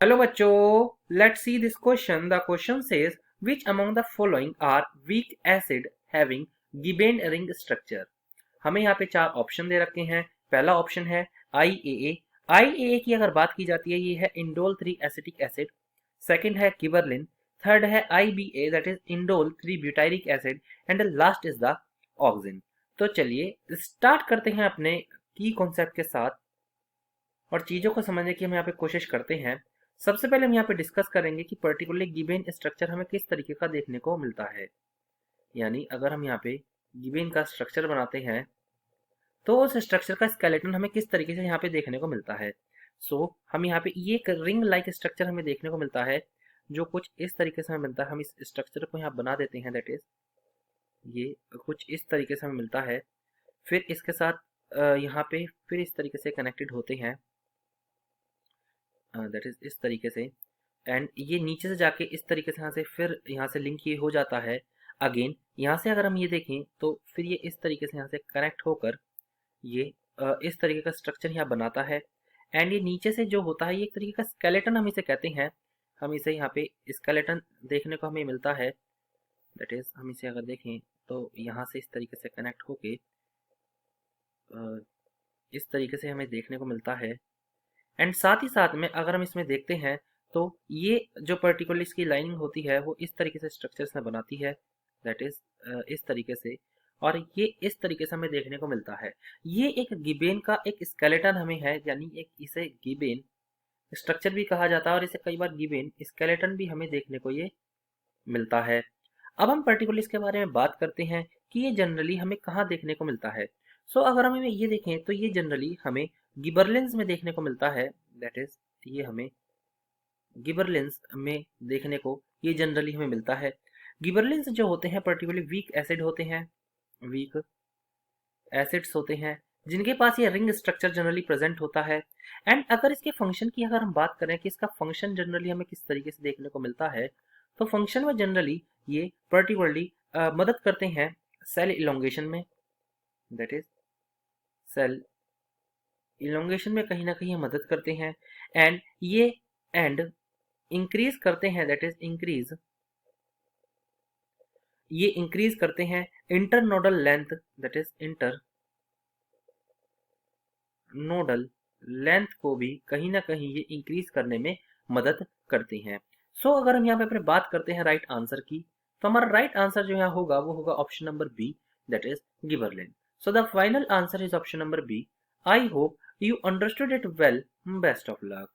Hello बच्चों, let's see this question. The question says which among the following are weak acid having gibbon ring structure। हमें यहाँ पे चार option दे रखे हैं। पहला ऑप्शन है IAA। IAA की अगर बात की जाती है, ये है इंडोल 3 एसिटिक एसिड। सेकंड है गिबरलिन। थर्ड है IBA, that is indole 3 butyric acid. And last is the auxin. तो चलिए स्टार्ट करते हैं अपने की कॉन्सेप्ट के साथ और चीजों को समझने की हम यहाँ पे कोशिश करते हैं। सबसे पहले हम यहाँ पे डिस्कस करेंगे कि पर्टिकुलरली गिबेन स्ट्रक्चर हमें किस तरीके का देखने को मिलता है। यानी अगर हम यहाँ पे गिबेन का स्ट्रक्चर बनाते हैं तो उस स्ट्रक्चर का स्केलेटन हमें किस तरीके से यहाँ पे देखने को मिलता है। हम यहाँ पे ये एक रिंग लाइक स्ट्रक्चर हमें देखने को मिलता है जो कुछ इस तरीके से हमें मिलता है। हम इस स्ट्रक्चर को यहाँ बना देते हैं, दैट इज ये कुछ इस तरीके से हमें मिलता है। फिर इसके साथ यहाँ पे फिर इस तरीके से कनेक्टेड होते हैं, दैट इज इस तरीके से। एंड ये नीचे से जाके इस तरीके से यहाँ से लिंक ये हो जाता है। अगेन यहाँ से अगर हम ये देखें तो फिर ये इस तरीके से यहाँ से कनेक्ट होकर ये इस तरीके का स्ट्रक्चर यहाँ बनाता है। एंड ये नीचे से जो होता है ये एक तरीके का स्केलेटन हम इसे कहते हैं। हम इसे यहाँ पे स्केलेटन देखने को हमें मिलता है, दैट इज हम इसे अगर देखें तो यहाँ से इस तरीके से कनेक्ट होके इस तरीके से हमें देखने को मिलता है। एंड साथ ही साथ में अगर हम इसमें देखते हैं तो ये जो पर्टिकुलर इसकी लाइनिंग होती है वो इस तरीके से स्ट्रक्चर्स में बनाती है, दैट इज इस तरीके से। और ये इस तरीके से हमें देखने को मिलता है। ये एक गिबेन का एक स्केलेटन हमें है, यानी एक इसे गिबेन स्ट्रक्चर भी कहा जाता है और इसे कई बार गिबेन स्केलेटन भी हमें देखने को ये मिलता है। अब हम पर्टिकुलर इसके बारे में बात करते हैं कि ये जनरली हमें कहाँ देखने को मिलता है। अगर हम ये देखें तो ये जनरली हमें गिबरलिंस में देखने को मिलता है, दैट इज ये हमें गिबरलिंस में देखने को ये जनरली हमें मिलता है। गिबरलिंस जो होते हैं पर्टिकुलरली वीक एसिड होते हैं, वीक एसिड्स होते हैं जिनके पास ये रिंग स्ट्रक्चर जनरली प्रेजेंट होता है। एंड अगर इसके फंक्शन की अगर हम बात करें कि इसका फंक्शन जनरली हमें किस तरीके से देखने को मिलता है, तो फंक्शन में जनरली ये पर्टिकुलरली मदद करते हैं सेल इलोंगेशन में, दैट इज सेल इलोंगेशन में कहीं ना कहीं मदद करते हैं। एंड इंक्रीज करते हैं, दैट इज ये इंक्रीज करते हैं internodal length, that is internodal length को भी कहीं ना कहीं ये इंक्रीज करने में मदद करते हैं। अगर हम यहाँ पे अपने बात करते हैं राइट आंसर की, तो हमारा राइट आंसर जो यहाँ होगा वो होगा option number B, that is gibberellin. The final answer is option number B. I hope you understood it well. Best of luck.